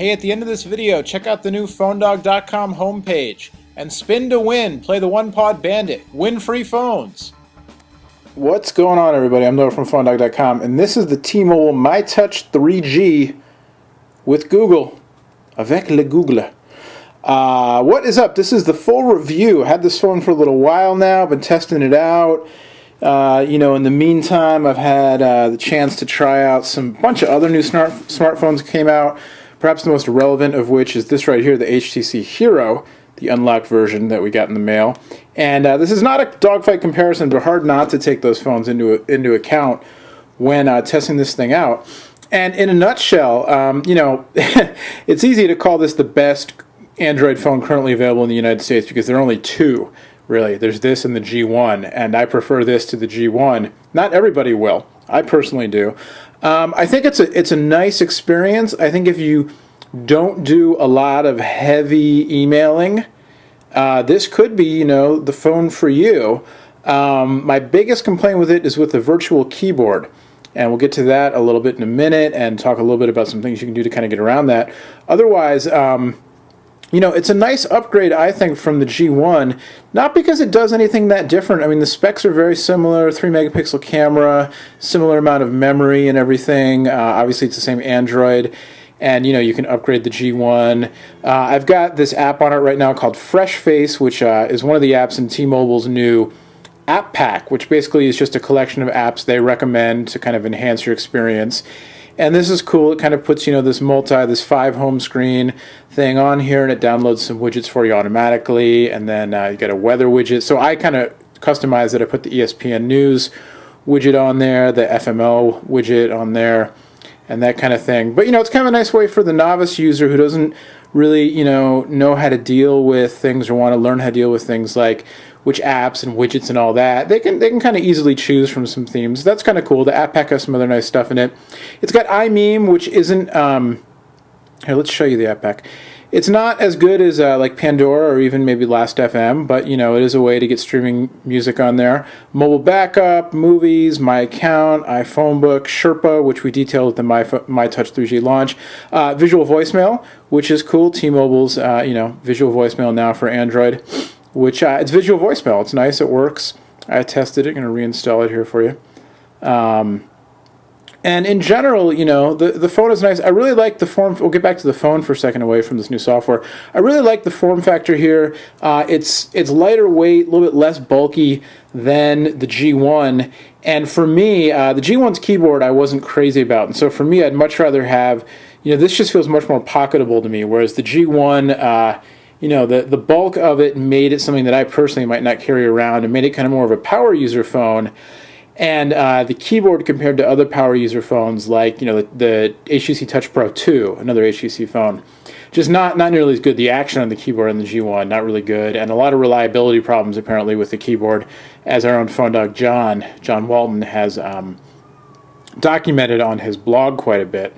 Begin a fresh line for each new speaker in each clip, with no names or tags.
hey, at the end of this video, check out the new PhoneDog.com homepage. And spin to win. Play the One Pod Bandit. Win free phones. What's going on, everybody? I'm Noah from PhoneDog.com, and this is the T-Mobile myTouch 3G with Google. Avec le Google. What is up? This is the full review. I had this phone for a little while now. Been testing it out. In the meantime, I've had the chance to try out some bunch of other new smartphones that came out. Perhaps the most relevant of which is this right here, the HTC Hero, the unlocked version that we got in the mail. And this is not a dogfight comparison, but hard not to take those phones into account when testing this thing out. And in a nutshell, it's easy to call this the best Android phone currently available in the United States because there are only two, really. There's this and the G1, and I prefer this to the G1. Not everybody will. I personally do. I think it's a nice experience. I think if you don't do a lot of heavy emailing, this could be, the phone for you. My biggest complaint with it is with the virtual keyboard. And we'll get to that a little bit in a minute and talk a little bit about some things you can do to kind of get around that. Otherwise, it's a nice upgrade, I think, from the G1. Not because it does anything that different. I mean, the specs are very similar, 3-megapixel camera, similar amount of memory and everything. Obviously, it's the same Android. And, you can upgrade the G1. I've got this app on it right now called Fresh Face, which is one of the apps in T-Mobile's new app pack, which basically is just a collection of apps they recommend to kind of enhance your experience. And this is cool. It kind of puts, this 5 home screen thing on here, and it downloads some widgets for you automatically. And then you get a weather widget. So I kind of customized it. I put the ESPN News widget on there, the FMO widget on there, and that kind of thing. But, it's kind of a nice way for the novice user who doesn't really, know how to deal with things or want to learn how to deal with things like which apps and widgets and all that. They can kind of easily choose from some themes. That's kind of cool. The app pack has some other nice stuff in it. It's got iMeme, which isn't... here, let's show you the app pack. It's not as good as like Pandora or even maybe Last.fm, but it is a way to get streaming music on there. Mobile backup, movies, My Account, iPhone Book, Sherpa, which we detailed at the myTouch 3G launch. Visual voicemail, which is cool. T-Mobile's visual voicemail now for Android, which it's visual voicemail. It's nice. It works. I tested it. I'm going to reinstall it here for you. And in general, the phone is nice. I really like the form. We'll get back to the phone for a second away from this new software. I really like the form factor here. It's lighter weight, a little bit less bulky than the G1. And for me, the G1's keyboard I wasn't crazy about. And so for me, I'd much rather have, this just feels much more pocketable to me. Whereas the G1, the bulk of it made it something that I personally might not carry around and made it kind of more of a power user phone. And the keyboard compared to other power user phones like, the HTC Touch Pro 2, another HTC phone, just not nearly as good. The action on the keyboard on the G1, not really good. And a lot of reliability problems apparently with the keyboard, as our own phone dog John Walton has documented on his blog quite a bit.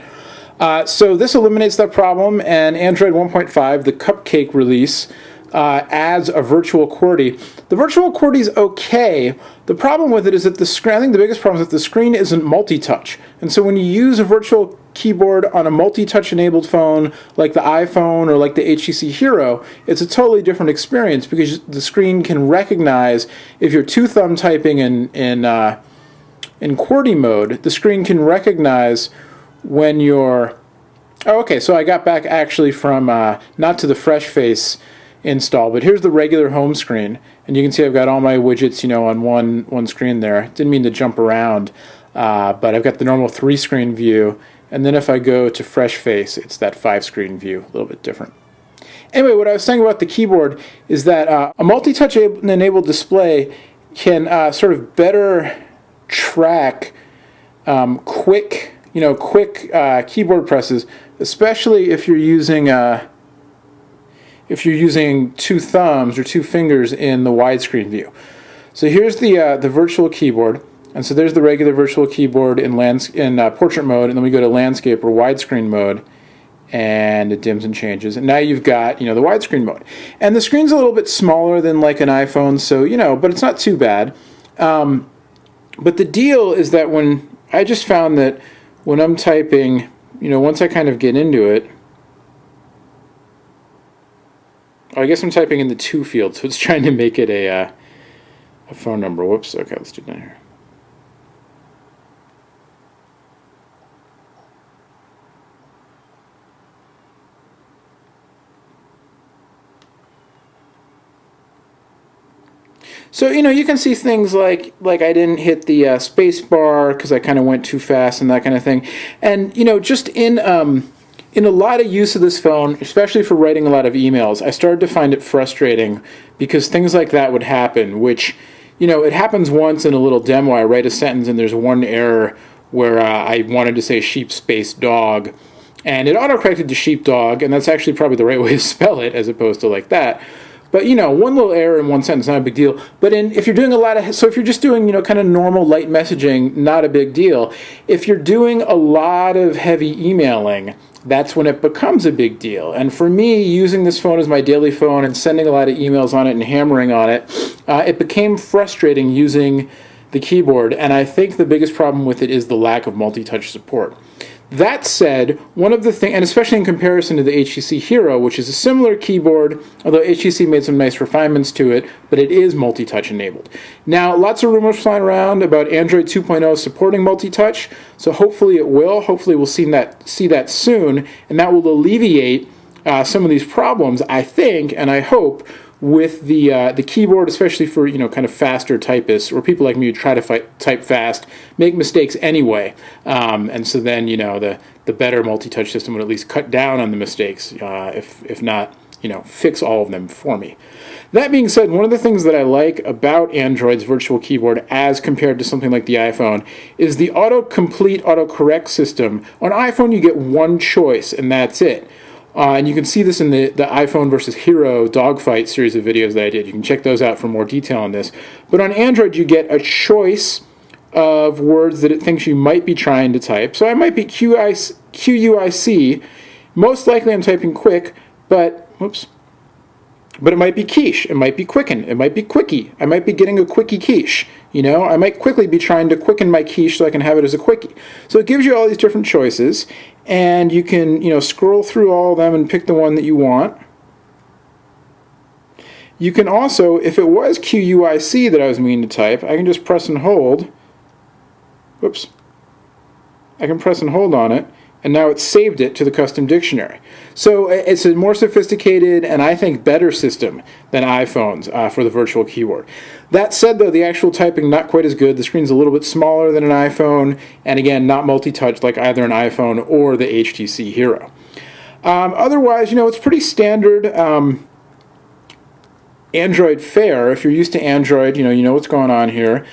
So this eliminates that problem, and Android 1.5, the Cupcake release, adds a virtual QWERTY. The virtual QWERTY is okay. The problem with it is that the screen, I think the biggest problem is that the screen isn't multi-touch. And so when you use a virtual keyboard on a multi-touch enabled phone like the iPhone or like the HTC Hero, it's a totally different experience because the screen can recognize if you're two-thumb typing in QWERTY mode, the screen can recognize when you're... Oh, okay, so I got back actually from, not to the Fresh Face install, but here's the regular home screen, and you can see I've got all my widgets, on one screen there. Didn't mean to jump around, but I've got the normal 3-screen view, and then if I go to Fresh Face, it's that 5-screen view, a little bit different. Anyway, what I was saying about the keyboard is that a multi-touch enabled display can sort of better track quick keyboard presses, especially if you're using two thumbs or two fingers in the widescreen view. So here's the virtual keyboard, and so there's the regular virtual keyboard in portrait mode, and then we go to landscape or widescreen mode, and it dims and changes. And now you've got the widescreen mode, and the screen's a little bit smaller than like an iPhone, so but it's not too bad. But the deal is that when I just found that when I'm typing, once I kind of get into it, Oh, I guess I'm typing in the to field, so it's trying to make it a phone number. Whoops. Okay, let's do that here. So, you can see things like I didn't hit the space bar because I kind of went too fast and that kind of thing. And, just in a lot of use of this phone, especially for writing a lot of emails, I started to find it frustrating because things like that would happen, which, it happens once in a little demo. I write a sentence and there's one error where I wanted to say sheep space dog, and it autocorrected to sheepdog, and that's actually probably the right way to spell it as opposed to like that. But, one little error in one sentence, not a big deal. But if you're doing if you're just doing, kind of normal light messaging, not a big deal. If you're doing a lot of heavy emailing, that's when it becomes a big deal. And for me, using this phone as my daily phone and sending a lot of emails on it and hammering on it, it became frustrating using the keyboard. And I think the biggest problem with it is the lack of multi-touch support. That said, one of the things, and especially in comparison to the HTC Hero, which is a similar keyboard, although HTC made some nice refinements to it, but it is multi-touch enabled. Now, lots of rumors flying around about Android 2.0 supporting multi-touch, so hopefully it will. Hopefully we'll see that soon, and that will alleviate some of these problems, I think, and I hope, with the keyboard, especially for kind of faster typists or people like me who try to type fast, make mistakes anyway, and so then the better multi-touch system would at least cut down on the mistakes, if not fix all of them for me. That being said, one of the things that I like about Android's virtual keyboard as compared to something like the iPhone is the autocomplete, autocorrect system. On iPhone, you get one choice, and that's it. And you can see this in the iPhone versus Hero dogfight series of videos that I did. You can check those out for more detail on this. But on Android, you get a choice of words that it thinks you might be trying to type. So I might be QUIC. Most likely I'm typing quick, but it might be quiche. It might be quicken. It might be quickie. I might be getting a quickie quiche. I might quickly be trying to quicken my quiche so I can have it as a quickie. So it gives you all these different choices, and you can, scroll through all of them and pick the one that you want. You can also, if it was QUIC that I was meaning to type, I can just press and hold. Whoops. I can press and hold on it, and now it's saved it to the custom dictionary. So it's a more sophisticated and I think better system than iPhone's for the virtual keyboard. That said, though, the actual typing not quite as good. The screen's a little bit smaller than an iPhone, and again, not multi-touch like either an iPhone or the HTC Hero. Otherwise, it's pretty standard Android fare. If you're used to Android, you know what's going on here.